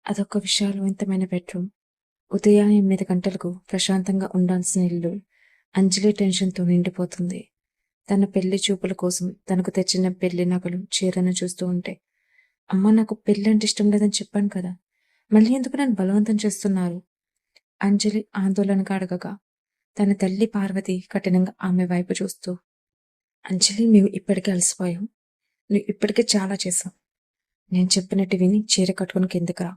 అదొక విశాలవంతమైన బెడ్రూమ్. ఉదయాన్నే 8 గంటలకు ప్రశాంతంగా ఉండాల్సిన ఇల్లు అంజలి టెన్షన్‌తో నిండిపోతుంది. తన పెళ్లి చూపుల కోసం తనకు తెచ్చిన పెళ్లి నగలు, చీరను చూస్తూ ఉంటే, "అమ్మ నాకు పెళ్ళంటే ఇష్టం లేదని చెప్పాను కదా! మళ్ళీ ఎందుకు నన్ను బలవంతం చేస్తున్నారు?" అంజలి ఆందోళనగా అడగగా, తన తల్లి పార్వతి కఠినంగా ఆమె వైపు చూస్తూ, "అంజలి మేము ఇప్పటికే అలసిపోయాం. నువ్వు ఇప్పటికే చాలా చేశావు. నేను చెప్పినట్టు విని చీర కట్టుకొని కిందకి రా.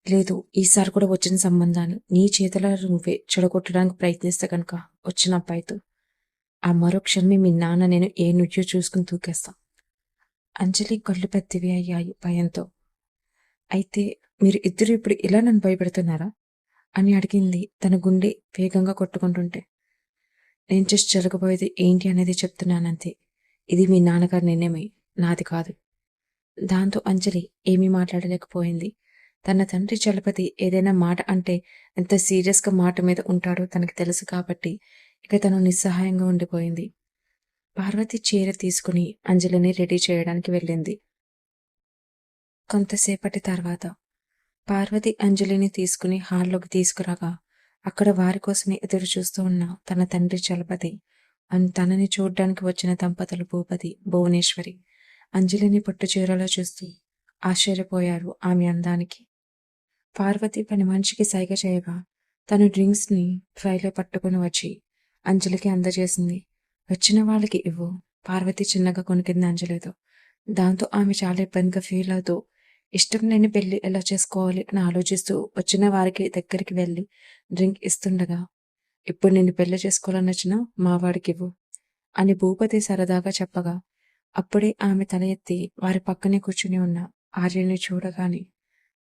లేదు ఈసారి కూడా వచ్చిన సంబంధాన్ని నీ చేతులారా నువ్వే చెడగొట్టడానికి ప్రయత్నిస్తే కనుక వచ్చిన అబ్బాయితో ఆ మరో క్షణమే మీ నాన్న నేను ఏ నుయ్యో చూసుకుని తూకేస్తాం." అంజలి కళ్ళు పెద్దవి అయ్యాయి భయంతో. "అయితే మీరు ఇద్దరు ఇప్పుడు ఇలా నన్ను భయపెడుతున్నారా?" అని అడిగింది తన గుండె వేగంగా కొట్టుకుంటుంటే. "నేను జస్ట్ జరగబోయేది ఏంటి అనేది చెప్తున్నానంతే. ఇది మీ నాన్నగారి నిర్ణయమే, నాది కాదు." దాంతో అంజలి ఏమీ మాట్లాడలేకపోయింది. తన తండ్రి చలపతి ఏదైనా మాట అంటే ఎంత సీరియస్‌గా మాట మీద ఉంటాడో తనకి తెలుసు కాబట్టి ఇక తను నిస్సహాయంగా ఉండిపోయింది. పార్వతి చీర తీసుకుని అంజలిని రెడీ చేయడానికి వెళ్ళింది. కొంతసేపటి తర్వాత పార్వతి అంజలిని తీసుకుని హాల్లోకి తీసుకురాగా అక్కడ వారి కోసమే ఎదురు చూస్తూ ఉన్న తన తండ్రి చలపతి తనని చూడ్డానికి వచ్చిన దంపతులు భూపతి, భువనేశ్వరి అంజలిని పట్టు చీరలో చూస్తూ ఆశ్చర్యపోయారు ఆమె అందానికి. పార్వతి పని మనిషికి సైగ చేయగా తను డ్రింక్స్‌ని ట్రైలో పట్టుకొని వచ్చి అంజలికి అందజేసింది. "వచ్చిన వాళ్ళకి ఇవ్వు." పార్వతి చిన్నగా కొనికింది అంజలితో. దాంతో ఆమె చాలా ఇబ్బందిగా ఫీల్ అవుతూ, ఇష్టం లేని పెళ్లి ఎలా చేసుకోవాలి అని ఆలోచిస్తూ వచ్చిన వారికి దగ్గరికి వెళ్ళి డ్రింక్ ఇస్తుండగా, "ఇప్పుడు నిన్ను పెళ్లి చేసుకోవాలని వచ్చిన మా వాడికివ్వు" అని భూపతి సరదాగా చెప్పగా, అప్పుడే ఆమె తల ఎత్తి వారి పక్కనే కూర్చుని ఉన్న ఆర్యని చూడగానే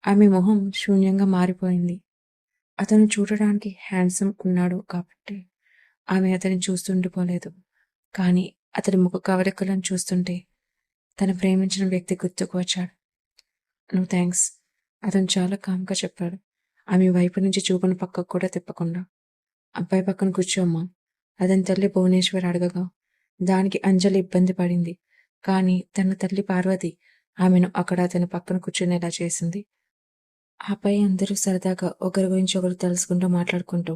ఆమె మొహం శూన్యంగా మారిపోయింది. అతను చూడడానికి హ్యాండ్సమ్ ఉన్నాడు కాబట్టి ఆమె అతన్ని చూస్తుండిపోలేదు. కానీ అతని ముఖ కవళికలను చూస్తుంటే తను ప్రేమించిన వ్యక్తి గుర్తుకు వచ్చాడు. "నో థాంక్స్" అతను చాలా కామ్‌గా చెప్పాడు. ఆమె వైపు నుంచి చూపును పక్కకు కూడా తిప్పకుండా. "అబ్బాయి పక్కన కూర్చో అమ్మా" అతని తల్లి భువనేశ్వరి అడగగా, దానికి అంజలి ఇబ్బంది పడింది. కానీ తన తల్లి పార్వతి ఆమెను అక్కడ అతని పక్కన కూర్చునేలా చేసింది. ఆపై అందరూ సరదాగా ఒకరి గురించి ఒకరు తెలుసుకుంటూ మాట్లాడుకుంటూ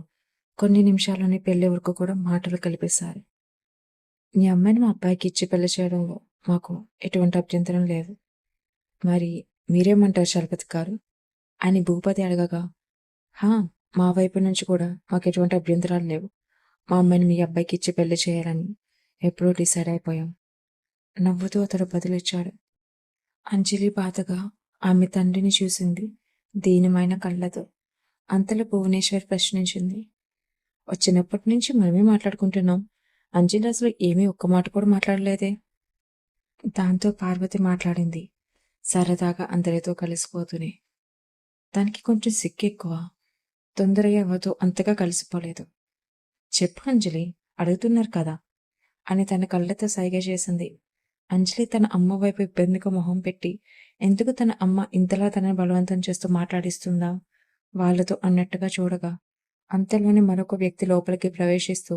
కొన్ని నిమిషాల్లోనే పెళ్లి వరకు కూడా మాటలు కలిపేశారు. "మీ అమ్మాయిని మా అబ్బాయికి ఇచ్చి పెళ్లి చేయడంలో మాకు ఎటువంటి అభ్యంతరం లేదు. మరి మీరేమంటారు చలపతి గారు?" అని భూపతి అడగగా, "హా! మా వైపు నుంచి కూడా మాకు ఎటువంటి అభ్యంతరాలు లేవు. మా అమ్మాయిని మీ అబ్బాయికి ఇచ్చి పెళ్లి చేయాలని ఎప్పుడో డిసైడ్ అయిపోయాం." నవ్వుతూ అతడు బదులిచ్చాడు. అంజలి బాధగా ఆమె తండ్రిని చూసింది దీనమైన కళ్ళతో. అంతలో భువనేశ్వరి ప్రశ్నించింది, "వచ్చినప్పటి నుంచి మనమే మాట్లాడుకుంటున్నాం. అంజలి అసలు ఏమీ ఒక్క మాట కూడా మాట్లాడలేదే?" దాంతో పార్వతి మాట్లాడింది సరదాగా అందరితో కలిసిపోతూనే. "దానికి కొంచెం సిగ్గెక్కువ. తొందరగా ఎవరితో అంతగా కలిసిపోలేదు." "చెప్పు అంజలి, అడుగుతున్నారు కదా" అని తన కళ్ళతో సైగ చేసింది. అంజలి తన అమ్మ వైపు ఇబ్బందిగా మొహం పెట్టి, ఎందుకు తన అమ్మ ఇంతలా తనని బలవంతం చేస్తూ మాట్లాడిస్తుందా వాళ్ళతో అన్నట్టుగా చూడగా, అంతలోనే మరొక వ్యక్తి లోపలికి ప్రవేశిస్తూ,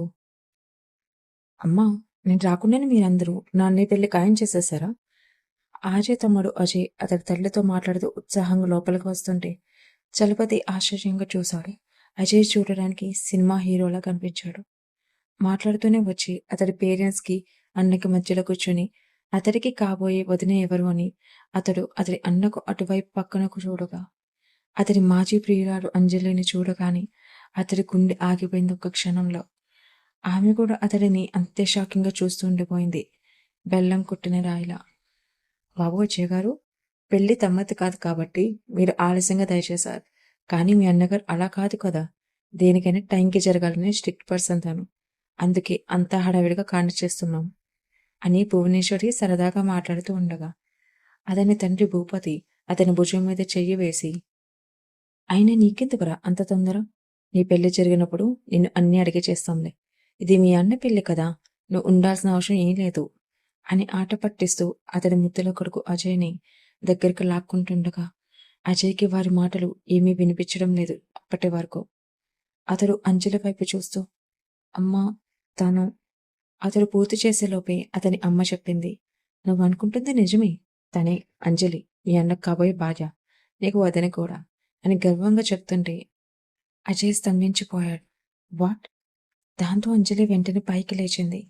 "అమ్మా, నేను రాకుండానే మీరందరూ నా అన్నయ్య పెళ్లి ఖాయం చేసేశారా?" ఆర్య తమ్ముడు అజయ్ అతడి తల్లితో మాట్లాడుతూ ఉత్సాహంగా లోపలికి వస్తుంటే చలపతి ఆశ్చర్యంగా చూశాడు. అజయ్ చూడడానికి సినిమా హీరోలా కనిపించాడు. మాట్లాడుతూనే వచ్చి అతడి పేరెంట్స్‌కి, అన్నకి మధ్యలో కూర్చొని అతడికి కాబోయే వదిన ఎవరు అని అతడి అన్నకు అటువైపు పక్కనకు చూడగా, అతడి మాజీ ప్రియురాలు అంజలిని చూడగానే అతడి గుండె ఆగిపోయింది ఒక్క క్షణంలో. ఆమె కూడా అతడిని అంతే షాకింగ్‌గా చూస్తూ ఉండిపోయింది. బెల్లం కొట్టిన రాయిలా. "బాబు అజయ్ గారు, పెళ్లి తమ్మది కాదు కాబట్టి మీరు ఆలస్యంగా దయచేశారు. కానీ మీ అన్నగారు అలా కాదు కదా! దేనికైనా టైంకి జరగాలని స్ట్రిక్ట్ పర్సన్ తను. అందుకే అంత హడావిడిగా కానిచ్చేస్తున్నాం" అని భువనేశ్వరి సరదాగా మాట్లాడుతూ ఉండగా, అతని తండ్రి భూపతి అతని భుజం మీద చెయ్యి వేసి, "అయినా నీకెందుకురా అంత తొందర? నీ పెళ్లి జరిగినప్పుడు నిన్ను అన్నీ అడిగి చేస్తాంలే. ఇది మీ అన్న పెళ్లి కదా! నువ్వు ఉండాల్సిన అవసరం ఏం లేదు" అని ఆట పట్టిస్తూ అతడి ముద్దుల కొడుకు అజయ్‌ని దగ్గరికి లాక్కుంటుండగా, అజయ్‌కి వారి మాటలు ఏమీ వినిపించడం లేదు అప్పటి వరకు. అతడు అంజలి వైపు చూస్తూ, "అమ్మా, తను" అతడు పూర్తి చేసేలోపే అతని అమ్మ చెప్పింది, "నువ్వనుకుంటుంది నిజమే. తనే అంజలి, మీ అన్నకు కాబోయే భార్య. నీకు వదిన కూడా అని గర్వంగా చెప్తుంటే అజయ్ స్తంభించిపోయాడు. వాట్? దాంతో అంజలి వెంటనే పైకి లేచింది.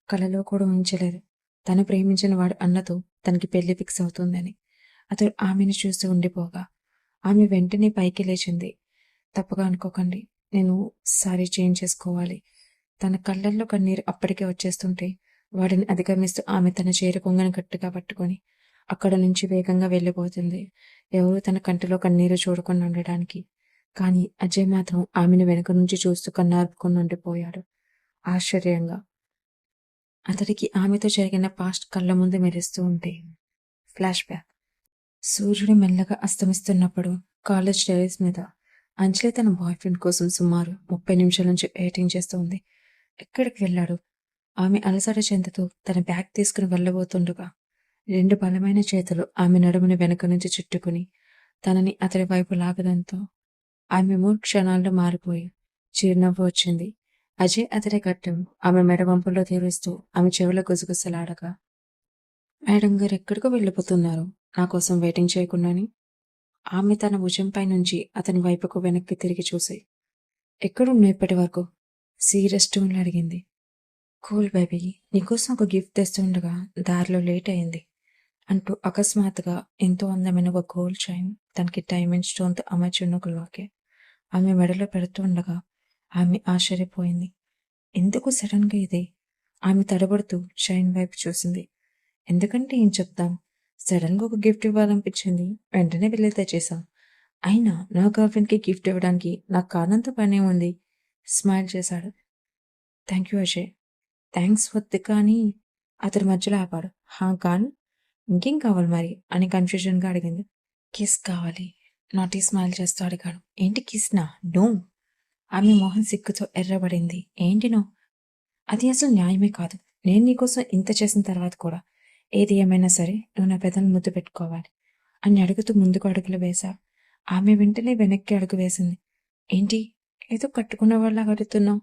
కలలో కూడా ఊహించలేదు తను ప్రేమించిన వాడు అన్నతో తనకి పెళ్లి ఫిక్స్ అవుతుందని. అతడు ఆమెను చూస్తూ ఉండిపోగా ఆమె వెంటనే పైకి లేచింది. తప్పుగా అనుకోకండి, నేను సారీ చేంజ్ చేసుకోవాలి. తన కళ్ళల్లో కన్నీరు అప్పటికే వచ్చేస్తుంటే వాడిని అధిగమిస్తూ ఆమె తన చీర కొంగని గట్టిగా పట్టుకొని అక్కడ నుంచి వేగంగా వెళ్ళిపోతుంది. ఎవరూ తన కంటిలో కన్నీరు చూడకుండా ఉండడానికి. కానీ అజయ్ మాత్రం ఆమెను వెనుక నుంచి చూస్తూ కన్నార్పుకొని ఉండిపోయాడు ఆశ్చర్యంగా. అతడికి ఆమెతో జరిగిన పాస్ట్ కళ్ళ ముందు మెరుస్తూ ఉంటే ఫ్లాష్ బ్యాక్. సూర్యుడు మెల్లగా అస్తమిస్తున్నప్పుడు కాలేజ్ టెర్రస్ మీద అంజలి తన బాయ్ ఫ్రెండ్ కోసం సుమారు 30 నిమిషాల నుంచి వెయిటింగ్ చేస్తూ ఉంది. ఎక్కడికి వెళ్ళాడు? ఆమె అలసట చెందుతూ తన బ్యాగ్ తీసుకుని వెళ్ళబోతుండగా 2 బలమైన చేతులు ఆమె నడుముని వెనక నుంచి చుట్టుకుని తనని అతడి వైపు లాగడంతో ఆమె మూడు క్షణాల్లో మారిపోయి చిరునవ్వు వచ్చింది. అజయ్ అతడి గట్టం ఆమె మెడ వంపుల్లో తీరుస్తూ ఆమె చెవిలో గుసగుసలాడగా, మేడం గారు ఎక్కడికో వెళ్ళిపోతున్నారు, నా కోసం వెయిటింగ్ చేయకుండాని. ఆమె తన భుజంపై నుంచి అతని వైపుకు వెనక్కి తిరిగి చూసి, ఎక్కడున్నావు ఇప్పటి వరకు? సీరియస్ టోన్లో అడిగింది. కూల్ బేబీ, నీకోసం ఒక గిఫ్ట్ తెస్తుండగా దారిలో లేట్ అయింది అంటూ అకస్మాత్తుగా ఎంతో అందమైన ఒక గోల్డ్ చైన్ తనకి డైమండ్ స్టోన్తో అమర్చిన ఒక లాకెట్ ఆమె మెడలో పెడుతుండగా ఆమె ఆశ్చర్యపోయింది. ఎందుకు సడన్గా ఇది? ఆమె తడబడుతూ చైన్ వైపు చూసింది. ఎందుకంటే ఏం చెప్తాం, సడన్గా ఒక గిఫ్ట్ ఇవ్వాలనిపించింది, వెంటనే వెళ్ళి తెచ్చేసాం. అయినా నా గర్ల్ఫ్రెండ్కి గిఫ్ట్ ఇవ్వడానికి నాకు కానంత పనే ఉంది. స్మైల్ చేశాడు. Thank you Ajay. థ్యాంక్స్ వద్దు కానీ అతడి మధ్యలో ఆపాడు. హా కానీ ఇంకేం కావాలి మరి అని కన్ఫ్యూజన్గా అడిగింది. కిస్ కావాలి, నాటి స్మైల్ చేస్తూ అడిగాడు. ఏంటి కిస్నా? నో. ఆమె మొహం సిగ్గుతో ఎర్రబడింది. ఏంటి నో? అది అసలు న్యాయమే కాదు. నేను నీకోసం ఇంత చేసిన తర్వాత కూడా ఏది ఏమైనా సరే నువ్వు నా పెదవులు ముద్దు పెట్టుకోవాలి అని అడుగుతూ ముందుకు అడుగులు వేశా. ఆమె వెంటనే వెనక్కి అడుగు వేసింది. ఏంటి ఏదో కట్టుకున్న వాళ్ళ అడుగుతున్నావు?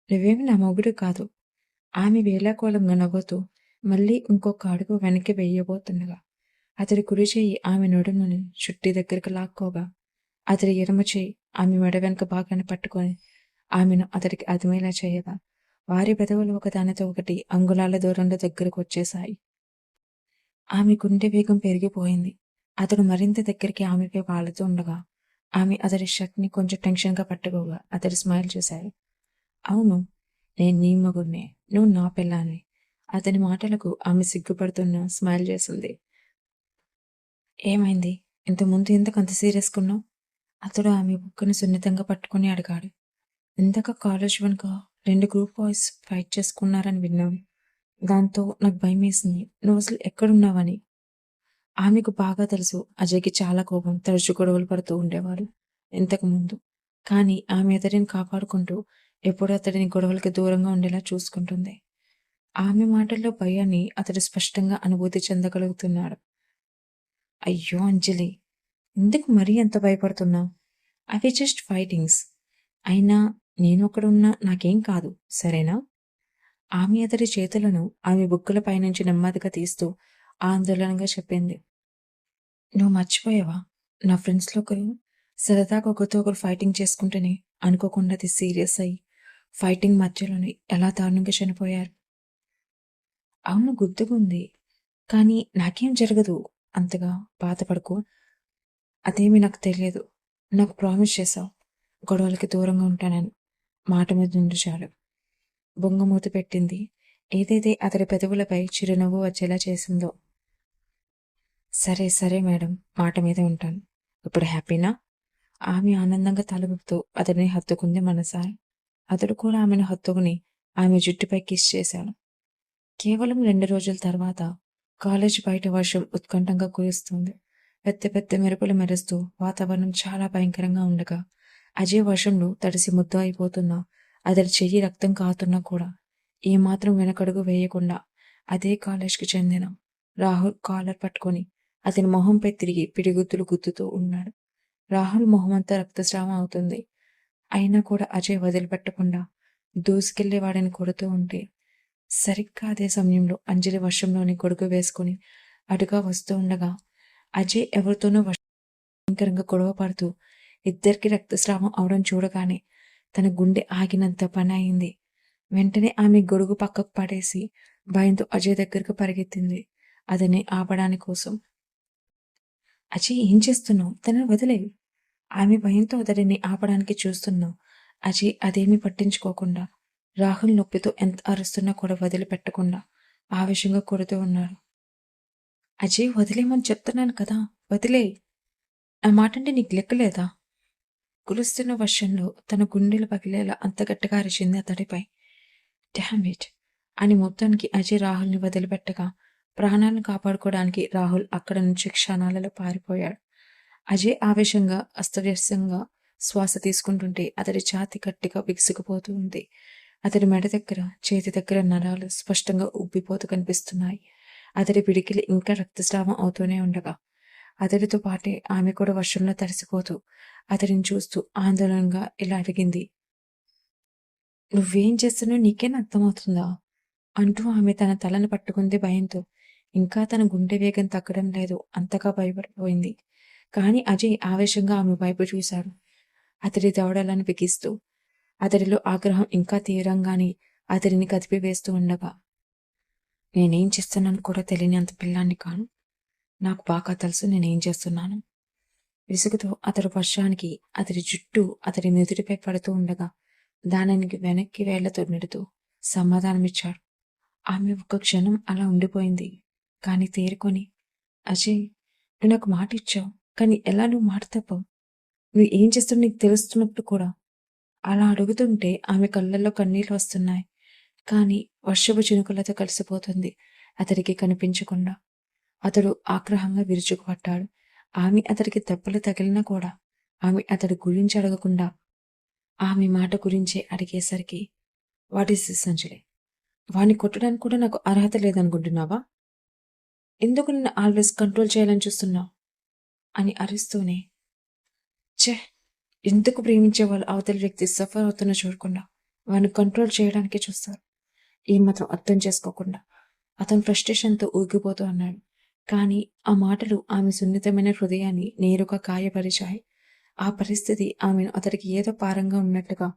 నువ్వేమి నా మొగుడు కాదు. ఆమె వేళాకోళంగా నవ్వుతూ మళ్ళీ ఇంకొక అడుగు వెనక్కి వెయ్యబోతుండగా అతడి కుడి చేయి ఆమె నడుముని చుట్టి దగ్గరికి లాక్కోగా అతడి ఎడమ చేయి ఆమె మెడ వెనుక భాగాన్ని పట్టుకొని ఆమెను అతడికి అదిమేలా చేయగా వారి పెదవులు ఒకదానితో ఒకటి అంగుళాల దూరంలో దగ్గరకు వచ్చేశాయి. ఆమె గుండె వేగం పెరిగిపోయింది. అతడు మరింత దగ్గరికి ఆమెపై వాలుతూ ఉండగా ఆమె అతడి షర్ట్ని కొంచెం టెన్షన్గా పట్టుకోగా అతడు స్మైల్ చేశాడు. అవును, నేను నీ మగుడినే, నువ్వు నా పిల్లాన్ని. అతని మాటలకు ఆమె సిగ్గుపడుతున్న స్మైల్ చేసింది. ఏమైంది? ఇంతకుముందు ఎందుకు అంత సీరియస్కున్నావు? అతడు ఆమె బుక్కను సున్నితంగా పట్టుకుని అడిగాడు. ఇందాక కాలేజ్ వెనుక 2 గ్రూప్ బాయ్స్ ఫైట్ చేసుకున్నారని విన్నాను. దాంతో నాకు భయమేసింది. నువ్వు అసలు ఎక్కడున్నావని. ఆమెకు బాగా తెలుసు అజయ్కి చాలా కోపం, తరచు గొడవలు పడుతూ ఉండేవాడు ఇంతకుముందు. కానీ ఆమె అతడిని కాపాడుకుంటూ ఎప్పుడూ అతడిని గొడవలకి దూరంగా ఉండేలా చూసుకుంటుంది. ఆమె మాటల్లో భయాన్ని అతడు స్పష్టంగా అనుభూతి చెందగలుగుతున్నాడు. అయ్యో అంజలి, ఎందుకు మరీ అంత భయపడుతున్నావు? అవి జస్ట్ ఫైటింగ్స్. అయినా నేను అక్కడున్నా నాకేం కాదు, సరేనా? ఆమె అతడి చేతులను ఆమె బుగ్గల పైనుంచి నెమ్మదిగా తీస్తూ ఆందోళనగా చెప్పింది. నువ్వు మర్చిపోయావా? నా ఫ్రెండ్స్లో ఒకరు సరదాగా ఒకరితో ఒకరు ఫైటింగ్ చేసుకుంటేనే అనుకోకుండా అది సీరియస్ అయ్యి ఫైటింగ్ మధ్యలోనే ఎలా దారుణంగా చనిపోయారు. అవును, గుర్తుకుంది. కానీ నాకేం జరగదు, అంతగా బాధపడుకో. అదేమీ నాకు తెలియదు. నాకు ప్రామిస్ చేశావు గొడవలకి దూరంగా ఉంటానని. మాట మీద నుండి చాలు. బొంగమూతి పెట్టింది. ఏదైతే అతడి పెదవులపై చిరునవ్వు వచ్చేలా చేసిందో. సరే సరే మేడం, మాట మీద ఉంటాను. ఇప్పుడు హ్యాపీనా? ఆమె ఆనందంగా తలూపుతూ అతడిని హత్తుకుంది మనసారా. అతడు కూడా ఆమెను హత్తుకుని ఆమె జుట్టుపై కిస్ చేశాడు. కేవలం 2 రోజుల తర్వాత కాలేజ్ బయట వర్షం ఉత్కంఠంగా కురుస్తుంది. పెద్ద పెద్ద మెరుపులు మెరుస్తూ వాతావరణం చాలా భయంకరంగా ఉండగా అజయ్ వర్షంలో తడిసి ముద్ద అయిపోతున్నా, అతడి చెయ్యి రక్తం కారుతున్నా కూడా ఏమాత్రం వెనకడుగు వేయకుండా అదే కాలేజ్కి చెందిన రాహుల్ కాలర్ పట్టుకొని అతని మొహంపై తిరిగి పిడిగుద్దులు గుద్దుతూ ఉన్నాడు. రాహుల్ మొహమంతా రక్తస్రావం అవుతుంది. అయినా కూడా అజయ్ వదిలిపెట్టకుండా దూసుకెళ్లి వాడిని కొడుతూ ఉంటే సరిగ్గా అదే సమయంలో అంజలి వర్షంలోని గొడుగు వేసుకుని అటుగా వస్తూ ఉండగా అజయ్ ఎవరితోనో భయంకరంగా గొడవ పడుతూ ఇద్దరికి రక్తస్రావం అవడం చూడగానే తన గుండె ఆగినంత పని అయింది. వెంటనే ఆమె గొడుగు పక్కకు పడేసి భయంతో అజయ్ దగ్గరకు పరిగెత్తింది అతన్ని ఆపడాని కోసం. అజయ్, ఏం చేస్తున్నావు? తనని వదిలేయి. ఆమె భయంతో అతడిని ఆపడానికి చూస్తున్నావు. అజయ్ అదేమీ పట్టించుకోకుండా రాహుల్ నొప్పితో ఎంత అరుస్తున్నా కూడా వదిలిపెట్టకుండా ఆవేశంగా కొడుతూ ఉన్నాడు. అజయ్, వదిలేయమని చెప్తున్నాను కదా, వదిలేయ్. నా మాటంటే నీకు లెక్కలేదా? కులుస్తున్న వర్షంలో తన గుండెలు పగిలేలా అంత గట్టిగా అరిచింది అతడిపై. డామ్ ఇట్ అని మొత్తానికి అజయ్ రాహుల్ని వదిలిపెట్టగా ప్రాణాలను కాపాడుకోవడానికి రాహుల్ అక్కడ నుంచి క్షణాలలో పారిపోయాడు. అజయ్ ఆవేశంగా అస్తవ్యస్తంగా శ్వాస తీసుకుంటుంటే అతడి ఛాతి గట్టిగా బిగుసుకుపోతూ ఉంది. అతడి మెడ దగ్గర, చేతి దగ్గర నరాలు స్పష్టంగా ఉబ్బిపోతూ కనిపిస్తున్నాయి. అతడి పిడికిలి ఇంకా రక్తస్రావం అవుతూనే ఉండగా అతడితో పాటే ఆమె కూడా వర్షంలో తడిసిపోతూ అతడిని చూస్తూ ఆందోళనగా ఇలా అడిగింది. నువ్వేం చేస్తున్నావు నీకేనా అర్థమవుతుందా? అంటూ ఆమె తన తలను పట్టుకుంది భయంతో. ఇంకా తన గుండె వేగం తగ్గడం లేదు, అంతగా భయపడిపోయింది. కానీ అజయ్ ఆవేశంగా ఆమె వైపు చూశాడు, అతడి దవడలను బిగిస్తూ. అతడిలో ఆగ్రహం ఇంకా తీవ్రంగానే అతడిని కదిపివేస్తూ ఉండగా, నేనేం చేస్తున్నాను కూడా తెలియని అంత పిల్లాన్ని కాను. నాకు బాగా తెలుసు నేనేం చేస్తున్నాను. విసుగుతో అతడు వర్షానికి అతడి జుట్టు అతడి నుదుటిపై పడుతూ ఉండగా దానికి వెనక్కి వేళ్లతో నెడుతూ సమాధానమిచ్చాడు. ఆమె ఒక్క క్షణం అలా ఉండిపోయింది. కానీ తేరుకొని, అజయ్, నువ్వు నాకు మాట ఇచ్చావు, కానీ ఎలా నువ్వు మాట తప్పావు? నువ్వు ఏం చేస్తున్నా నీకు తెలుస్తున్నప్పుడు కూడా. అలా అడుగుతుంటే ఆమె కళ్ళల్లో కన్నీళ్లు వస్తున్నాయి. కానీ వర్షపు చినుకులతో కలిసిపోతుంది అతడికి కనిపించకుండా. అతడు ఆగ్రహంగా విరుచుకుపడ్డాడు. ఆమె అతడికి దెబ్బలు తగిలినా కూడా ఆమె అతడి గురించి అడగకుండా ఆమె మాట గురించే అడిగేసరికి, వాట్ ఈస్ దిస్ అంజలి? వాణ్ణి కొట్టడానికి కూడా నాకు అర్హత లేదనుకుంటున్నావా? ఎందుకు నిన్ను ఆల్వేస్ కంట్రోల్ చేయాలని చూస్తున్నావు? అని అరుస్తూనే, ఛే, ఎందుకు ప్రేమించే వాళ్ళు అవతలి వ్యక్తి సఫర్ అవుతున్న చూడకుండా వాడిని కంట్రోల్ చేయడానికే చూస్తారు. ఏమాత్రం అర్థం చేసుకోకుండా అతను ఫ్రస్ట్రేషన్తో ఊగిపోతూ అన్నాడు. కానీ ఆ మాటలు ఆమె సున్నితమైన హృదయాన్ని నేరుగా గాయపరిచాయి. ఆ పరిస్థితి ఆమెను అతడికి ఏదో భారంగా ఉన్నట్లుగా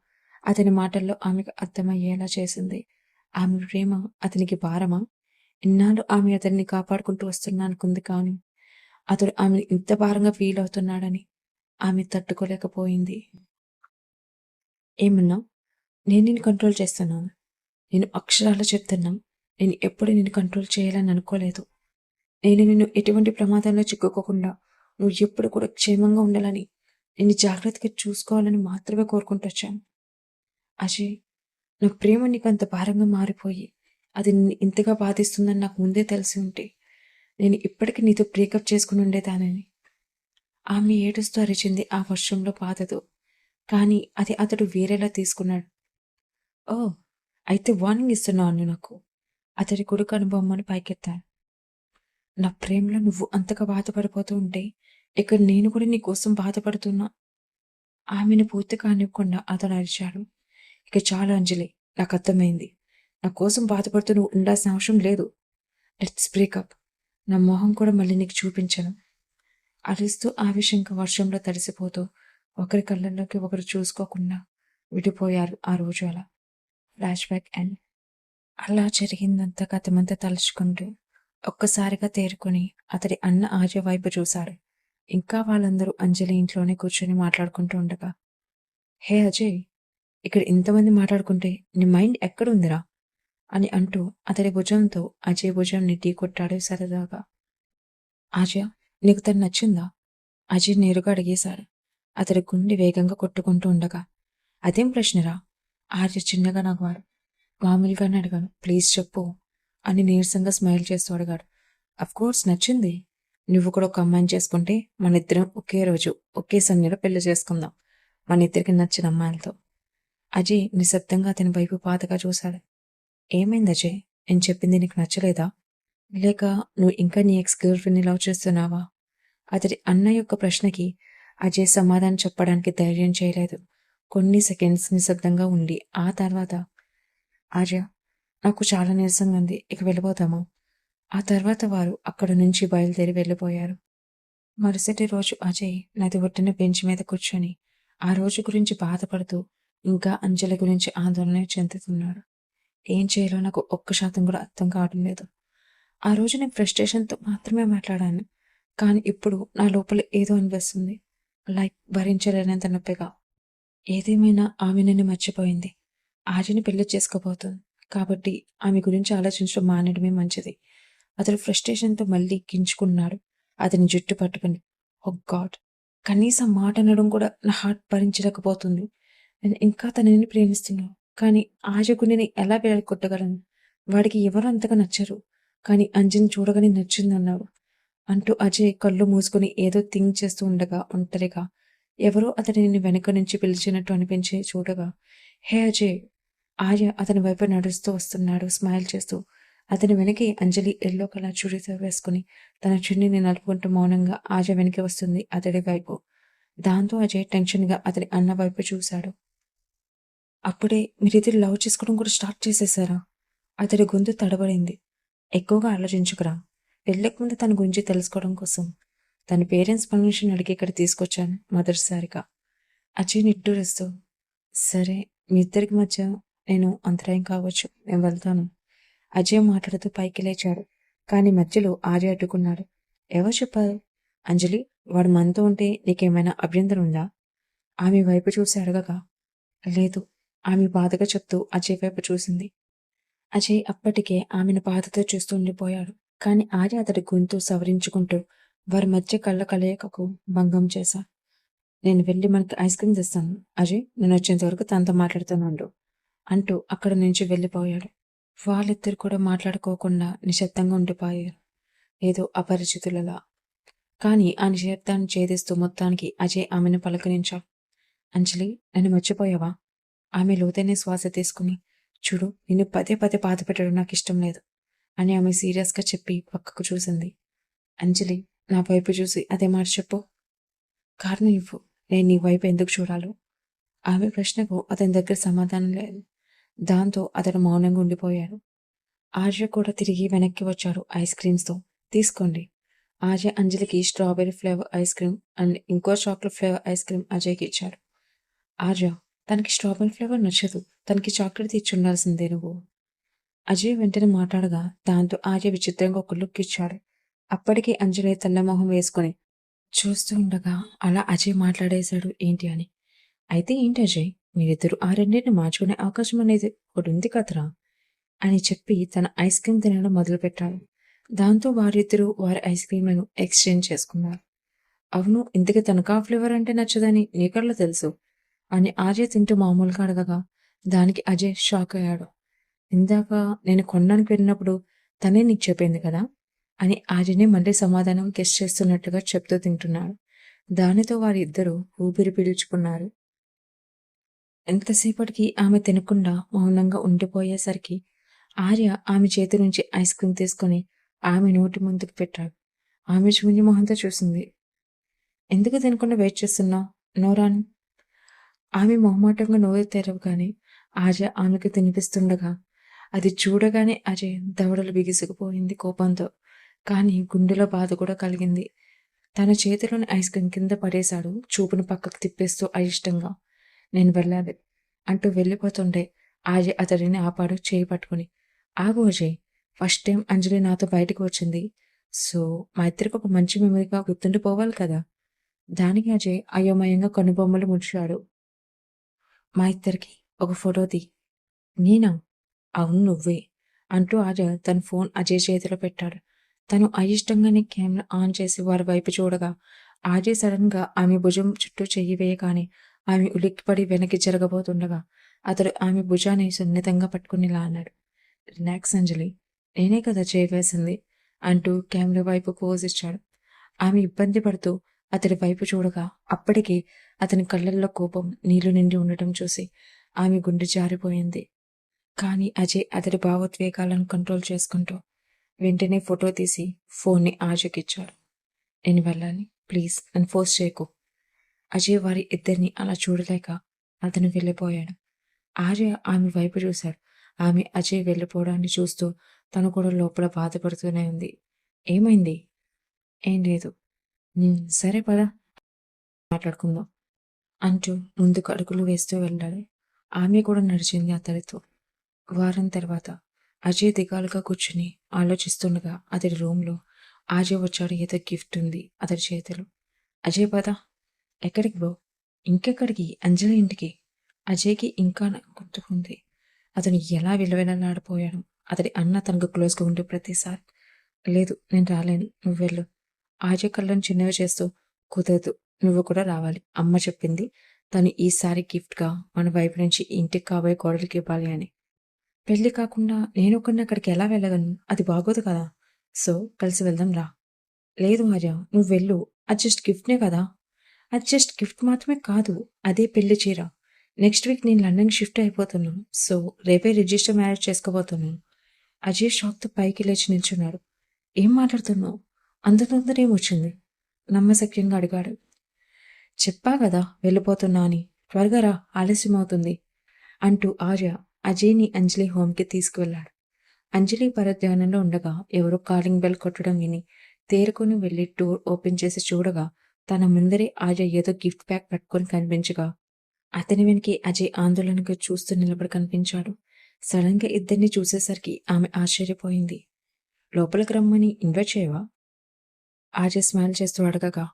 అతని మాటల్లో ఆమెకు అర్థమయ్యేలా చేసింది. ఆమె ప్రేమ అతనికి భారమా? ఇన్నాళ్ళు ఆమె అతన్ని కాపాడుకుంటూ వస్తున్నా అనుకుంది, కానీ అతడు ఆమెను ఇంత భారంగా ఫీల్ అవుతున్నాడని ఆమె తట్టుకోలేకపోయింది. ఏమన్నావు? నేను నిన్ను కంట్రోల్ చేస్తున్నాను. నేను అక్షరాలు చెప్తున్నా, నేను ఎప్పుడు నిన్ను కంట్రోల్ చేయాలని అనుకోలేదు. నేను నిన్ను ఎటువంటి ప్రమాదంలో చిక్కుకోకుండా నువ్వు ఎప్పుడు కూడా క్షేమంగా ఉండాలని, నిన్ను జాగ్రత్తగా చూసుకోవాలని మాత్రమే కోరుకుంటొచ్చాను. అజయ్, నా ప్రేమ నీకు అంత భారంగా మారిపోయి అది నిన్ను ఇంతగా బాధిస్తుందని నాకు ముందే తెలిసి ఉంటే నేను ఇప్పటికీ నీతో బ్రేకప్ చేసుకుని ఉండేదానని. ఆమె ఏడుస్తూ అరిచింది ఆ వర్షంలో బాధతో. కానీ అది అతడు వేరేలా తీసుకున్నాడు. ఓ, అయితే వార్నింగ్ ఇస్తున్నావు నాకు? అతడి కుడి కనుబొమ్మను పైకెత్తాడు. నా ప్రేమలో నువ్వు అంతగా బాధపడిపోతూ ఉంటే ఇక్కడ నేను కూడా నీ కోసం బాధపడుతున్నా. ఆమెను పూర్తి కానివ్వకుండా అతడు అరిచాడు. ఇక చాలు అంజలి, నాకు అర్థమైంది. నా కోసం బాధపడుతూ నువ్వు ఉండాల్సిన అవసరం లేదు. Let's breakup. నా మొహం కూడా మళ్ళీ నీకు చూపించను. అరుస్తూ ఆవేశంగా వర్షంలో తడిసిపోతూ ఒకరి కళ్ళల్లోకి ఒకరు చూసుకోకుండా విడిపోయారు ఆ రోజు అలా. ఫ్లాష్ బ్యాక్ అండ్ అలా జరిగిందంతా కథమంతా తలుచుకుంటూ ఒక్కసారిగా తేరుకొని అతడి అన్న ఆర్య వైపు చూశాడు. ఇంకా వాళ్ళందరూ అంజలి ఇంట్లోనే కూర్చొని మాట్లాడుకుంటూ ఉండగా, హే అజయ్, ఇక్కడ ఇంతమంది మాట్లాడుకుంటే నీ మైండ్ ఎక్కడుందిరా? అని అంటూ అతడి భుజంతో అజయ్ భుజంని ఢీ కొట్టాడు సరదాగా. ఆర్య, నీకు తను నచ్చిందా? అజయ్ నేరుగా అడిగేశాడు. అతడి గుండె వేగంగా కొట్టుకుంటూ ఉండగా. అదేం ప్రశ్నరా? ఆర్య చిన్నగా నవ్వాడు. మామూలుగానే అడిగాను, ప్లీజ్ చెప్పు అని నీరసంగా స్మైల్ చేస్తూ అడిగాడు. అఫ్కోర్స్ నచ్చింది. నువ్వు కూడా ఒక అమ్మాయిని చేసుకుంటే మన ఇద్దరం ఒకే రోజు ఒకే సమయంలో పెళ్లి చేసుకుందాం, మన ఇద్దరికి నచ్చిన అమ్మాయిలతో. అజయ్ నిశ్శబ్దంగా అతని వైపు బాధగా చూశాడు. ఏమైంది అజయ్? నేను చెప్పింది నీకు నచ్చలేదా? లేక నువ్వు ఇంకా నీ ఎక్స్ గర్ల్ ఫ్రెండ్ని లవ్ చేస్తున్నావా? అతడి అన్న యొక్క ప్రశ్నకి అజయ్ సమాధానం చెప్పడానికి ధైర్యం చేయలేదు. కొన్ని సెకండ్స్ నిశ్శబ్దంగా ఉండి ఆ తర్వాత, ఆర్య, నాకు చాలా నీరసంగా ఉంది, ఇక వెళ్ళిపోతాము. ఆ తర్వాత వారు అక్కడి నుంచి బయలుదేరి వెళ్ళిపోయారు. మరుసటి రోజు అజయ్ నది ఒడ్డున బెంచ్ మీద కూర్చొని ఆ రోజు గురించి బాధపడుతూ ఇంకా అంజలి గురించి ఆందోళన చెందుతున్నాడు. ఏం చేయాలో నాకు ఒక్క శాతం కూడా అర్థం కావడం లేదు. ఆ రోజు నేను ఫ్రస్ట్రేషన్తో మాత్రమే మాట్లాడాను. కానీ ఇప్పుడు నా లోపల ఏదో అనిపిస్తుంది. లైక్ భరించలేనంత నొప్పిగా. ఏదేమైనా ఆమె నన్ను మర్చిపోయింది. ఆర్యని పెళ్లి చేసుకోబోతుంది. కాబట్టి ఆమె గురించి ఆలోచించడం మానేయడమే మంచిది. అతడు ఫ్రస్ట్రేషన్‌తో మళ్ళీ గింజుకున్నాడు. అతని జుట్టు పట్టుకొని. ఓహ్ గాడ్! కనీసం మాట అనడం కూడా నా హార్ట్ భరించలేకపోతుంది. నేను ఇంకా తనని ప్రేమిస్తున్నాను. కానీ ఆర్యకు నేను ఎలా కొట్టగలను? వాడికి ఎవరు అంతగా నచ్చరు. కానీ అంజలిని చూడగానే నచ్చిందన్నాడు. అంటూ అజయ్ కళ్ళు మూసుకొని ఏదో థింక్ చేస్తూ ఉండగా ఒంటరిగా ఎవరో అతనిని వెనక నుంచి పిలిచినట్టు అనిపించి చూడగా, హే అజయ్! ఆర్య అతని వైపు నడుస్తూ వస్తున్నాడు స్మైల్ చేస్తూ. అతని వెనకే అంజలి యెల్లో కలర్ చుడీదార్ వేసుకుని తన చున్నీని నలుపుకుంటూ మౌనంగా ఆర్య వెనక్కి వస్తుంది అతడి వైపు. దాంతో అజయ్ టెన్షన్‌గా అతని అన్న వైపు చూశాడు. అప్పుడే మీరిద్దరు లవ్ చేసుకోవడం కూడా స్టార్ట్ చేసేసారా? అతడి గొంతు తడబడింది. ఎక్కువగా ఆలోచించకురా. పెళ్ళికి ముందు తన గురించి తెలుసుకోవడం కోసం తన పేరెంట్స్ పర్మిషన్ అడిగి ఇక్కడ తీసుకొచ్చాను మొదటిసారిగా. అజయ్ నిట్టూరుస్తూ, సరే మీ ఇద్దరికి మధ్య నేను అంతరాయం కావచ్చు. నేను వెళ్తాను. అజయ్ మాట్లాడుతూ పైకి లేచాడు. కానీ మధ్యలో ఆర్య అడ్డుకున్నాడు. ఎవరు చెప్పారు? అంజలి, వాడు మనతో ఉంటే నీకేమైనా అభ్యంతరం ఉందా? ఆమె వైపు చూసి అడగగా, లేదు. ఆమె బాధగా చెప్తూ అజయ్ వైపు చూసింది. అజయ్ అప్పటికే ఆమెను బాధతో చూస్తూ ఉండిపోయాడు. కానీ ఆర్య అతడి గొంతు సవరించుకుంటూ వారి మధ్య కళ్ళ కలయికకు భంగం చేశాడు. నేను వెళ్ళి మనకి ఐస్ క్రీమ్ తెస్తాను. అజయ్, నేను వచ్చేంత వరకు తనతో మాట్లాడుతూనే అంటూ అక్కడి నుంచి వెళ్ళిపోయాడు. వాళ్ళిద్దరు కూడా మాట్లాడుకోకుండా నిశ్శబ్దంగా ఉండిపోయారు. ఏదో అపరిచితులలా. కానీ ఆ నిశ్శబ్దాన్ని ఛేదిస్తూ మొత్తానికి అజయ్ ఆమెను పలకరించాడు. అంజలి, నన్ను మర్చిపోయావా? ఆమె లోతైన శ్వాస తీసుకుని, చూడు, నిన్ను పదే పదే బాధ పెట్టడం నాకు ఇష్టం లేదు అని ఆమె సీరియస్గా చెప్పి పక్కకు చూసింది. అంజలి నా వైపు చూసి అదే మాట చెప్పు. కారణం ఇవ్వు. నేను నీ వైపు ఎందుకు చూడాలో? ఆమె ప్రశ్నకు అతని దగ్గర సమాధానం లేదు. దాంతో అతడు మౌనంగా ఉండిపోయాడు. ఆర్య కూడా తిరిగి వెనక్కి వచ్చాడు ఐస్ క్రీమ్స్‌తో. తీసుకోండి. ఆర్య అంజలికి strawberry flavour ice cream and ఇంకో చాక్లెట్ ఫ్లేవర్ ఐస్ క్రీమ్ అజయ్‌కి ఇచ్చాడు. ఆర్య, తనకి స్ట్రాబెర్రీ ఫ్లేవర్ నచ్చదు. తనకి చాక్లెట్ తెచ్చుండాల్సిందే నువ్వు. అజయ్ వెంటనే మాట్లాడగా దాంతో ఆర్య విచిత్రంగా ఒక లుక్ ఇచ్చాడు. అప్పటికి అంజలి తెల్ల మొహం వేసుకొని చూస్తూ ఉండగా అలా అజయ్ మాట్లాడేశాడు ఏంటి అని. అయితే ఏంటి అజయ్, మీరిద్దరూ ఆ రెండింటిని మార్చుకునే అవకాశం అనేది ఒకటుంది కదరా అని చెప్పి తన ఐస్ క్రీమ్ తినడం మొదలుపెట్టాడు. దాంతో వారిద్దరూ వారి ఐస్ క్రీమ్లను ఎక్స్చేంజ్ చేసుకున్నారు. అవును, ఇంతకీ తనకా ఫ్లేవర్ అంటే నచ్చదని నీకెలా తెలుసు అని ఆర్య తింటూ మామూలుగా అడగగా దానికి అజయ్ షాక్ అయ్యాడు. ఇందాక నేను కొనడానికి వెళ్ళినప్పుడు తనే నీకు చెప్పింది కదా అని ఆర్యనే మళ్ళీ సమాధానం గెస్ చేస్తున్నట్టుగా చెప్తూ తింటున్నాడు. దానితో వారిద్దరూ ఊపిరి పీల్చుకున్నారు. ఎంతసేపటికి ఆమె తినకుండా మౌనంగా ఉండిపోయేసరికి ఆర్య ఆమె చేతి నుంచి ఐస్ క్రీమ్ తీసుకొని ఆమె నోటి ముందుకు పెట్టాడు. ఆమె శూన్య మొహంతో చూసింది. ఎందుకు తినకుండా వెయిట్ చేస్తున్నావు? నోరాన్. ఆమె మొహమాటంగా నోరు తెరవగానే ఆర్య ఆమెకు తినిపిస్తుండగా అది చూడగానే అజయ్ దవడలు బిగుసుకుపోయింది కోపంతో. కానీ గుండెలో బాధ కూడా కలిగింది. తన చేతిలోని ఐస్ క్రీమ్ కింద పడేశాడు చూపును పక్కకు తిప్పేస్తూ అయిష్టంగా. నేను వెళ్ళాలి అంటూ వెళ్ళిపోతుండే ఆర్య అతడిని ఆపాడు చేయి పట్టుకుని. ఆగు అజయ్, ఫస్ట్ టైం అంజలి నాతో బయటకు వచ్చింది. సో మా ఇద్దరికి ఒక మంచి మెమరీగా గుర్తుండిపోవాలి కదా. దానికి అజయ్ అయోమయంగా కనుబొమ్మలు ముడిచాడు. మా ఇద్దరికి ఒక ఫోటో తీ. నేనా? అవును నువ్వే అంటూ ఆర్య తన ఫోన్ అజయ్ చేతిలో పెట్టాడు. తను అయిష్టంగానే కెమెరా ఆన్ చేసి వారి వైపు చూడగా ఆర్య సడన్ గా ఆమె భుజం చుట్టూ చెయ్యి వేయగానే ఆమె ఉలిక్కిపడి వెనక్కి జరగబోతుండగా అతడు ఆమె భుజాన్ని సున్నితంగా పట్టుకుని ఇలా అన్నాడు. రిలాక్స్ అంజలి, నేనే కదా చేయి వేసింది అంటూ కెమెరా వైపు పోజ్ ఇచ్చాడు. ఆమె ఇబ్బంది పడుతూ అతడి వైపు చూడగా అప్పటికే అతని కళ్ళల్లో కోపం నీళ్లు నిండి ఉండటం చూసి ఆమె గుండె జారిపోయింది. కానీ అజయ్ అతడి భావోద్వేగాలను కంట్రోల్ చేసుకుంటూ వెంటనే ఫోటో తీసి ఫోన్ని ఆర్యకిచ్చాడు. నేను వెళ్ళాలి. ప్లీజ్ నన్ను ఫోర్స్ చేయకు. అజయ్ వారి ఇద్దరిని అలా చూడలేక అతను వెళ్ళిపోయాడు. ఆర్య ఆమె వైపు చూశాడు. ఆమె అజయ్ వెళ్ళిపోవడాన్ని చూస్తూ తను కూడా లోపల బాధపడుతూనే ఉంది. ఏమైంది? ఏం లేదు. సరే పదా మాట్లాడుకుందాం అంటూ ముందుకు అడుగులు వేస్తూ వెళ్ళాడు. ఆమె కూడా నడిచింది అతడితో. వారం తర్వాత అజయ్ దిగాలుగా కూర్చుని ఆలోచిస్తుండగా అతడి రూమ్లో అజయ్ వచ్చాడు. ఏదో గిఫ్ట్ ఉంది అతడి చేతిలో. అజయ్ పద. ఎక్కడికి బ్రో? ఇంకెక్కడికి? అంజలి ఇంటికి. అజయ్కి ఇంకా గుర్తుకుంది అతను ఎలా విలువెలలాడిపోయాడు. అతడి అన్న తనకు క్లోజ్గా ఉండే ప్రతిసారి లేదు నేను రాలేను నువ్వు వెళ్ళు. అజయ్ కళ్ళను చిన్నవి చేస్తూ కుదరదు నువ్వు కూడా రావాలి. అమ్మ చెప్పింది తను ఈసారి గిఫ్ట్గా మన వైపు నుంచి ఇంటికి కాబోయే కోడలికి ఇవ్వాలి అని. పెళ్లి కాకుండా నేనొక్కడిని అక్కడికి ఎలా వెళ్ళగలను? అది బాగోదు కదా! సో, కలిసి వెళ్దాం రా. లేదు ఆర్య నువ్వు వెళ్ళు. అది జస్ట్ గిఫ్ట్‌నే కదా! అది జస్ట్ గిఫ్ట్ మాత్రమే కాదు. అదే పెళ్లి చీర. నెక్స్ట్ వీక్ నేను లండన్‌కి షిఫ్ట్ అయిపోతున్నాను. సో, రేపే రిజిస్టర్ మ్యారేజ్ చేసుకోబోతున్నాను. అజయ్ షాక్‌తో పైకి లేచి నిల్చున్నాడు. ఏం మాట్లాడుతున్నావు? అంత తొందర ఏమొచ్చింది? నమ్మశక్యంగా అడిగాడు. చెప్పా గదా వెళ్ళిపోతున్నా అని. త్వరగా రా ఆలస్యమవుతుంది అంటూ ఆర్య అజయ్‌ని అంజలి హోమ్‌కి తీసుకువెళ్ళాడు. అంజలి పరధ్యానంలో ఉండగా ఎవరో కాలింగ్ బెల్ కొట్టడం విని తేరుకొని వెళ్లి డోర్ ఓపెన్ చేసి చూడగా తన ముందరే ఆర్య ఏదో గిఫ్ట్ ప్యాక్ పట్టుకొని కనిపించగా అతని వెనకే అజయ్ ఆందోళనగా చూస్తూ నిలబడి కనిపించాడు. సడన్ గా ఇద్దరిని చూసేసరికి ఆమె ఆశ్చర్యపోయింది. లోపలికి రమ్మని ఇన్వైట్ చేయవా? ఆర్య స్మైల్ చేస్తూ అడగగా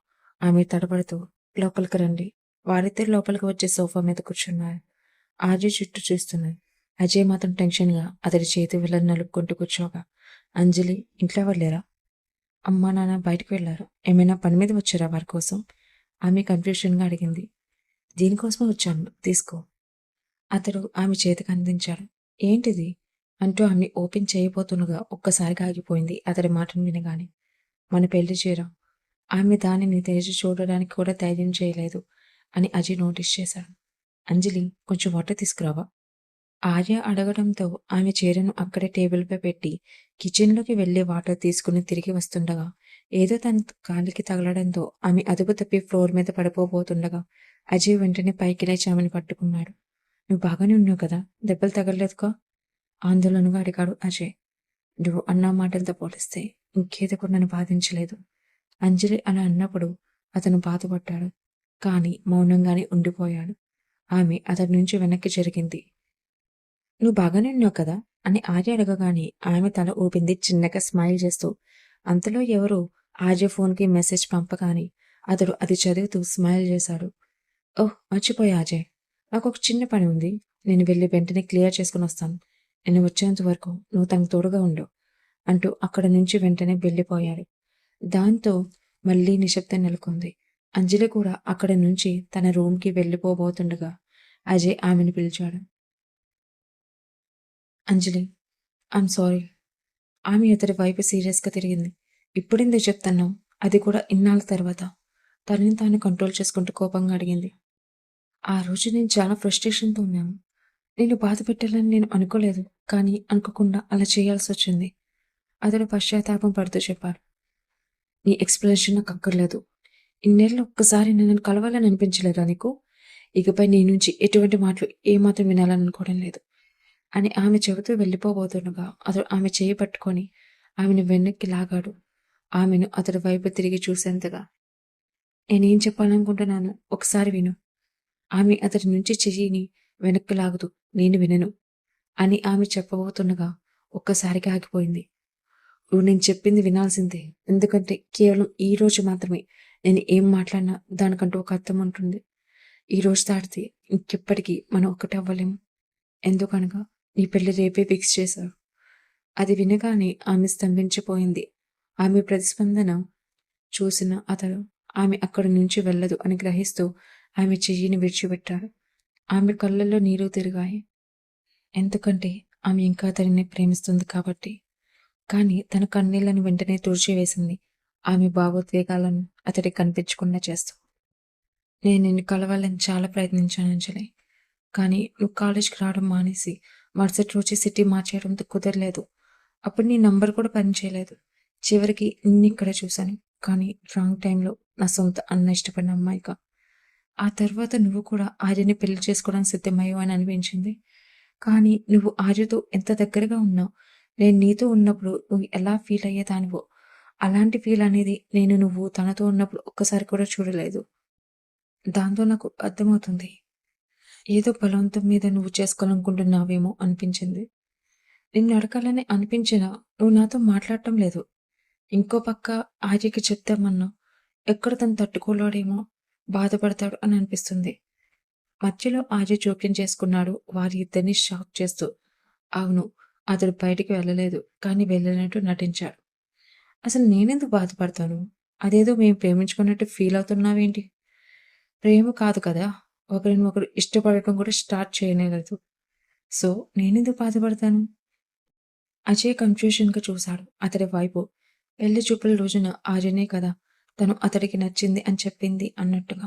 ఆమె తడబడుతూ లోపలికి రండి. వారిద్దరు లోపలికి వచ్చే సోఫా మీద కూర్చున్నారు. ఆర్య చుట్టూ చూస్తున్నాడు. అజయ్ మాత్రం టెన్షన్గా అతడి చేతి వేళ్ళని నలుపుకుంటూ కూర్చోగా అంజలి ఇంట్లో ఎవరు లేరా? అమ్మా నాన్న బయటకు వెళ్ళారు. ఏమైనా పని మీద వచ్చారా వారి కోసం? ఆమె కన్ఫ్యూషన్గా అడిగింది. దీనికోసమే వచ్చాను తీసుకో. అతడు ఆమె చేతికి అందించాడు. ఏంటిది? అంటూ ఆమె ఓపెన్ చేయబోతుండగా ఒక్కసారిగా ఆగిపోయింది అతడి మాటను వినగానే. మన పెళ్లి చీర. ఆమె దానిని తెరిచి చూడడానికి కూడా ధైర్యం చేయలేదు అని అజయ్ నోటీస్ చేశాడు. అంజలి కొంచెం వాటర్ తీసుకురావా? ఆర్య అడగడంతో ఆమె చీరను అక్కడే టేబుల్పై పెట్టి కిచెన్లోకి వెళ్లి వాటర్ తీసుకుని తిరిగి వస్తుండగా ఏదో తన కాలికి తగలడంతో ఆమె అదుపు తప్పి ఫ్లోర్ మీద పడిపోబోతుండగా అజయ్ వెంటనే పైకి లేచి ఆమెను పట్టుకున్నాడు. నువ్వు బాగానే ఉన్నావు కదా? దెబ్బలు తగలలేదుగా? ఆందోళనగా అడిగాడు అజయ్. నువ్వు అన్న మాటలతో పోలిస్తే ఇంకేది కూడా నన్ను బాధించలేదు. అంజలి అలా అన్నప్పుడు అతను బాధపడ్డాడు. కానీ మౌనంగానే ఉండిపోయాడు. ఆమె అతడి నుంచి వెనక్కి జరిగింది. నువ్వు బాగానే ఉన్నావు కదా అని ఆర్య అడగగానే ఆమె తల ఊపింది చిన్నగా స్మైల్ చేస్తూ. అంతలో ఎవరో ఆర్య ఫోన్కి మెసేజ్ పంపగానే అతడు అది చదువుతూ స్మైల్ చేశాడు. ఓహ్ మర్చిపోయా అజయ్. నాకు ఒక చిన్న పని ఉంది. నేను వెళ్ళి వెంటనే క్లియర్ చేసుకుని వస్తాను. నేను వచ్చేంత వరకు నువ్వు తనకు తోడుగా ఉండు అంటూ అక్కడ నుంచి వెంటనే వెళ్ళిపోయాడు. దాంతో మళ్ళీ నిశ్శబ్దం నెలకొంది. అంజలి కూడా అక్కడ నుంచి తన రూమ్కి వెళ్ళిపోబోతుండగా అజయ్ ఆమెను పిలిచాడు. అంజలి ఐమ్ సారీ. ఆమె అతడి వైపు సీరియస్‌గా తిరిగింది. ఇప్పుడెందుకు చెప్తున్నావు? అది కూడా ఇన్నాళ్ళ తర్వాత. తనని తాను కంట్రోల్ చేసుకుంటూ కోపంగా అడిగింది. ఆ రోజు నేను చాలా ఫ్రస్ట్రేషన్‌తో ఉన్నాను. నిన్ను బాధ పెట్టాలని నేను అనుకోలేదు. కానీ అనుకోకుండా అలా చేయాల్సొచ్చింది. అతడు పశ్చాత్తాపం పడుతూ చెప్పాడు. నీ ఎక్స్‌ప్లనేషన్ నాకు అక్కర్లేదు. ఇన్నేళ్లు ఒక్కసారి నన్ను కలవాలని అనిపించలేదా నీకు? ఇకపై నీ నుంచి ఎటువంటి మాటలు ఏమాత్రం వినాలని అనుకోవడం లేదు. అని ఆమె చెబుతూ వెళ్ళిపోబోతుండగా అతడు ఆమె చేయి పట్టుకొని ఆమెను వెనక్కి లాగాడు. ఆమెను అతడి వైపు తిరిగి చూసేంతగా. నేనేం చెప్పాలనుకుంటున్నాను ఒకసారి విను. ఆమె అతడి నుంచి చెయ్యిని వెనక్కి లాగుతూ నేను వినను అని ఆమె చెప్పబోతుండగా ఒక్కసారిగా ఆగిపోయింది. నువ్వు నేను చెప్పింది వినాల్సిందే. ఎందుకంటే కేవలం ఈ రోజు మాత్రమే నేను ఏం మాట్లాడినా దానికంటూ ఒక అర్థం ఉంటుంది. ఈ రోజు దాటితే ఇంకెప్పటికీ మనం ఒక్కటవ్వలేము. ఎందుకనగా నీ పెళ్లి రేపే ఫిక్స్ చేశారు. అది వినగానే ఆమె స్తంభించిపోయింది. ఆమె ప్రతిస్పందన చూసిన అతడు ఆమె అక్కడి నుంచి వెళ్ళదు అని గ్రహిస్తూ ఆమె చెయ్యిని విడిచిపెట్టాడు. ఆమె కళ్ళల్లో నీరు తిరిగాయి. ఎందుకంటే ఆమె ఇంకా అతడిని ప్రేమిస్తుంది కాబట్టి. కానీ తన కన్నీళ్లను వెంటనే తుడిచివేసింది. ఆమె భావోద్వేగాలను అతడికి కనిపించకుండా చేస్తూ. నేను నిన్ను కలవాలని చాలా ప్రయత్నించాను అంజలి. కానీ నువ్వు కాలేజ్‌కి రావడం మానేసి మరుసటి రోజే సిటీ మార్చేయడంతో కుదరలేదు. అప్పుడు నీ నంబర్ కూడా పనిచేయలేదు. చివరికి నిన్నిక్కడ చూశాను. కానీ రాంగ్ టైంలో నా సొంత అన్న ఇష్టపడిన అమ్మాయిగా. ఆ తర్వాత నువ్వు కూడా ఆర్యని పెళ్లి చేసుకోవడానికి సిద్ధమయ్యావు అని అనిపించింది. కానీ నువ్వు ఆర్యతో ఎంత దగ్గరగా ఉన్నావు. నేను నీతో ఉన్నప్పుడు నువ్వు ఎలా ఫీల్ అయ్యేదానివో అలాంటి ఫీల్ అనేది నువ్వు తనతో ఉన్నప్పుడు ఒక్కసారి కూడా చూడలేదు. దాంతో నాకు అర్థమవుతుంది. ఏదో బలవంతం మీద నువ్వు చేసుకోవాలనుకుంటున్నావేమో అనిపించింది. నిన్ను అడగాలని అనిపించినా నువ్వు నాతో మాట్లాడటం లేదు. ఇంకో పక్క ఆర్యకి చెప్దామన్నా ఎక్కడ తను తట్టుకోలేడేమో, బాధపడతాడు అని అనిపిస్తుంది. మధ్యలో ఆర్య జోక్యం చేసుకున్నాడు వారి ఇద్దరిని షాక్ చేస్తూ. అవును, అతడు బయటికి వెళ్ళలేదు, కానీ వెళ్ళినట్టు నటించాడు. అసలు నేనెందుకు బాధపడతాను? అదేదో మేము ప్రేమించుకున్నట్టు ఫీల్ అవుతున్నావేంటి? ప్రేమ కాదు కదా! ఒకరిని ఒకరు ఇష్టపడటం కూడా స్టార్ట్ చేయనేలేదు. సో, నేనెందుకు బాధపడతాను? అజయ్ కన్‌ఫ్యూషన్‌గా చూశాడు అతడి వైపు. పెళ్లి చూపుల రోజున ఆర్యనే కదా తను అతడికి నచ్చింది అని చెప్పింది అన్నట్టుగా.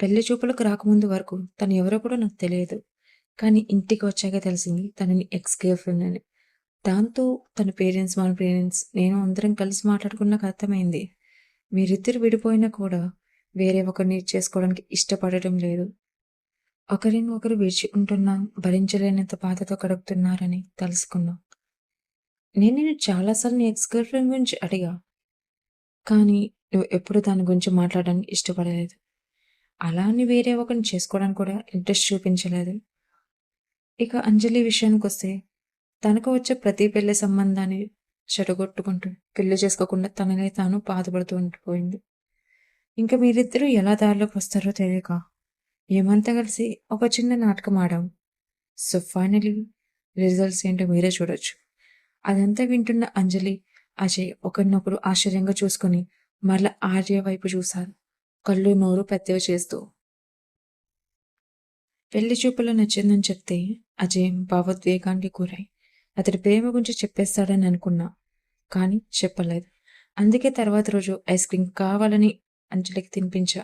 పెళ్లి చూపులకు రాకముందు వరకు తను ఎవరో కూడా నాకు తెలియదు. కానీ ఇంటికి వచ్చాక తెలిసింది తనని ఎక్స్ గర్ల్ ఫ్రెండ్ అని. దాంతో తన పేరెంట్స్, మన పేరెంట్స్, నేను అందరం కలిసి మాట్లాడుకున్నాక అర్థమైంది. మీరిద్దరు విడిపోయినా కూడా వేరే ఒకరిని చేసుకోవడానికి ఇష్టపడటం లేదు. ఒకరిని ఒకరు విడిచి ఉంటున్నాం, భరించలేనంత బాధతో గడుపుతున్నారని తెలుసుకున్నాం. నేను నిన్ను చాలా సార్లు నీ ఎక్స్ గర్ల్ ఫ్రెండ్ గురించి అడిగా. కానీ నువ్వు ఎప్పుడు దాని గురించి మాట్లాడడానికి ఇష్టపడలేదు. అలా అని వేరే ఒకరిని చేసుకోవడానికి కూడా ఇంట్రెస్ట్ చూపించలేదు. ఇక అంజలి విషయానికొస్తే తనకు వచ్చే ప్రతి పెళ్లి సంబంధాన్ని చెడగొట్టుకుంటూ పెళ్లి చేసుకోకుండా తననే తాను బాధపడుతూ ఉండిపోయింది. ఇంకా మీరిద్దరూ ఎలా దారిలోకి వస్తారో తెలియక మేమంతా కలిసి ఒక చిన్న నాటకం ఆడాం. సో ఫైనలీ రిజల్ట్స్ ఏంటో మీరే చూడొచ్చు. అదంతా వింటున్న అంజలి, అజయ్ ఒకరినొకరు ఆశ్చర్యంగా చూసుకొని మరల ఆర్య వైపు చూశారు. కళ్ళు నోరు పెద్దవి చేస్తూ. పెళ్లి చూపులో నచ్చిందని చెప్తే అజయ్ భావోద్వేగానికి గురై అతడి ప్రేమ గురించి చెప్పేస్తాడని అనుకున్నా. కానీ చెప్పలేదు. అందుకే తర్వాత రోజు ఐస్ క్రీమ్ కావాలని అంజలికి తినిపించా.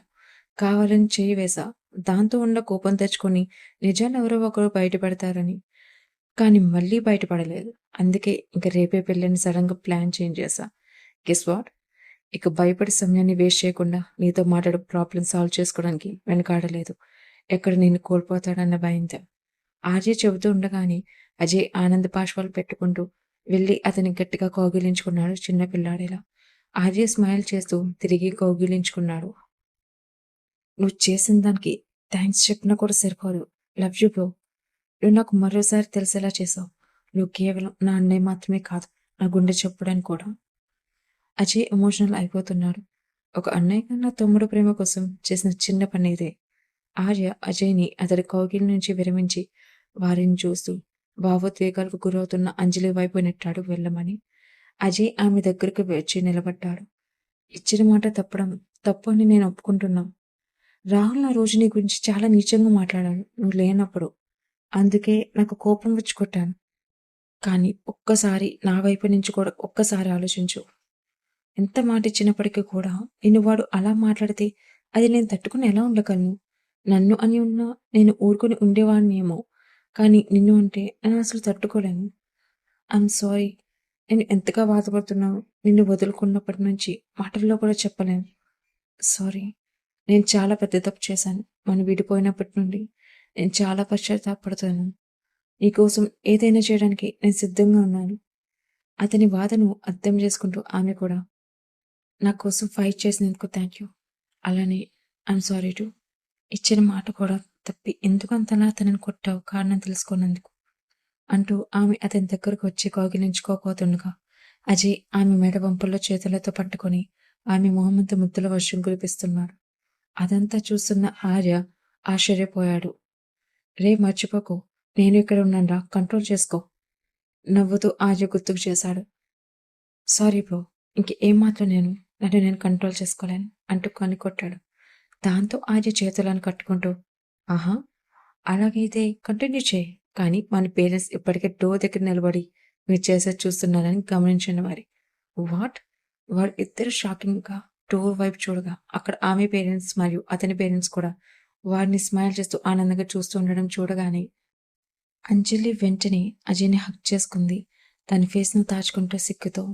కావాలని చేయి వేశా. దాంతో ఉన్న కోపం తెచ్చుకొని నిజాలు ఎవరో ఒకరు బయటపడతారని. కానీ మళ్ళీ బయటపడలేదు. అందుకే ఇంక రేపే పెళ్ళని సడన్‌గా ప్లాన్ చేంజ్ చేశా. Guess what? ఇక భయపడి సమయాన్ని వేస్ట్ చేయకుండా నీతో మాట్లాడి ప్రాబ్లమ్ సాల్వ్ చేసుకోవడానికి వెనకాడలేదు. ఎక్కడ నిన్ను కోల్పోతాడన్న భయంతో. ఆర్య చెబుతూ ఉండగానే అజయ్ ఆనంద బాష్పాలు పెట్టుకుంటూ వెళ్ళి అతన్ని గట్టిగా కౌగిలించుకున్నాడు చిన్న పిల్లాడిలా. ఆర్య స్మైల్ చేస్తూ తిరిగి కౌగిలించుకున్నాడు. నువ్వు చేసిన దానికి థాంక్స్ చెప్పినా కూడా సరిపోదు. Love you bro. నువ్వు నాకు మరోసారి తెలిసేలా చేశావు. నువ్వు కేవలం నా అన్నయ్య మాత్రమే కాదు, నా గుండె చప్పుడని కూడా. అజయ్ ఎమోషనల్ అయిపోతున్నాడు. ఒక అన్నయ్య కన్నా తమ్ముడు ప్రేమ కోసం చేసిన చిన్న పని ఇదే. ఆర్య అజయ్‌ని అతడి కౌగిలి నుంచి విరమించి వారిని చూస్తూ భావోద్వేగాలకు గురవుతున్న అంజలి వైపు నెట్టాడు వెళ్ళమని. అజయ్ ఆమె దగ్గరకు వచ్చి నిలబడ్డాడు. ఇచ్చిన మాట తప్పడం తప్పు అని నేను ఒప్పుకుంటున్నా. రాహుల్ ఆ రోజు నీ గురించి చాలా నీచంగా మాట్లాడాడు నువ్వు లేనప్పుడు. అందుకే నాకు కోపం వచ్చి కొట్టాను. కానీ ఒక్కసారి నా వైపు నుంచి కూడా ఒక్కసారి ఆలోచించు. ఎంత మాట ఇచ్చినప్పటికీ కూడా నిన్ను వాడు అలా మాట్లాడితే అది నేను తట్టుకొని ఎలా ఉండగలను? నన్ను అని ఉన్నా నేను ఊరుకొని ఉండేవాడినేమో. కానీ నిన్ను అంటే నేను అసలు తట్టుకోలేను. I'm sorry. నేను ఎంతగా బాధపడుతున్నానో నిన్ను వదులుకున్నప్పటి నుంచి మాటల్లో కూడా చెప్పలేను. సారీ. నేను చాలా పెద్ద తప్పు చేశాను. మనం విడిపోయినప్పటి నుండి నేను చాలా పశ్చాత్తాపపడుతున్నాను. నీకోసం ఏదైనా చేయడానికి నేను సిద్ధంగా ఉన్నాను. అతని బాధను అర్థం చేసుకుంటూ ఆమె కూడా నా కోసం ఫైట్ చేసినందుకు థ్యాంక్ యూ. అలానే ఐయామ్ సారీ టు. ఇచ్చిన మాట కూడా తప్పి ఎందుకు అంతలా అతనిని కొట్టావు కారణం తెలుసుకున్నందుకు అంటూ ఆమె అతని దగ్గరకు వచ్చి కౌగిలించుకోబోతుండగా అజయ్ ఆమె మెడ వంపుల్లో చేతులతో పట్టుకొని ఆమె మొహమంత ముద్దుల వర్షం కురిపిస్తున్నాడు. అదంతా చూస్తున్న ఆర్య ఆశ్చర్యపోయాడు. రే మర్చిపోకు, నేను ఇక్కడ ఉన్నానురా, కంట్రోల్ చేసుకో. నవ్వుతూ ఆర్య గుర్తుకు చేశాడు. సారీ బ్రో, ఇంకేం మాత్రం నన్ను నేను కంట్రోల్ చేసుకోలేను అంటూ కొట్టాడు. దాంతో ఆర్య చేతులను కట్టుకుంటూ ఆహా, అలాగైతే కంటిన్యూ చేయి. కానీ మన పేరెంట్స్ ఇప్పటికే డోర్ దగ్గర నిలబడి మీరు చేసేది చూస్తున్నారని గమనించిన వారి. వాట్? వాడు ఇద్దరు షాకింగ్‌గా డోర్ వైపు చూడగా అక్కడ ఆమె పేరెంట్స్ మరియు అతని పేరెంట్స్ కూడా వారిని స్మైల్ చేస్తూ ఆనందంగా చూస్తూ ఉండడం చూడగానే అంజలి వెంటనే అజయ్‌ని హగ్ చేసుకుంది. తన ఫేస్‌ను తాచుకుంటూ సిగ్గుతో.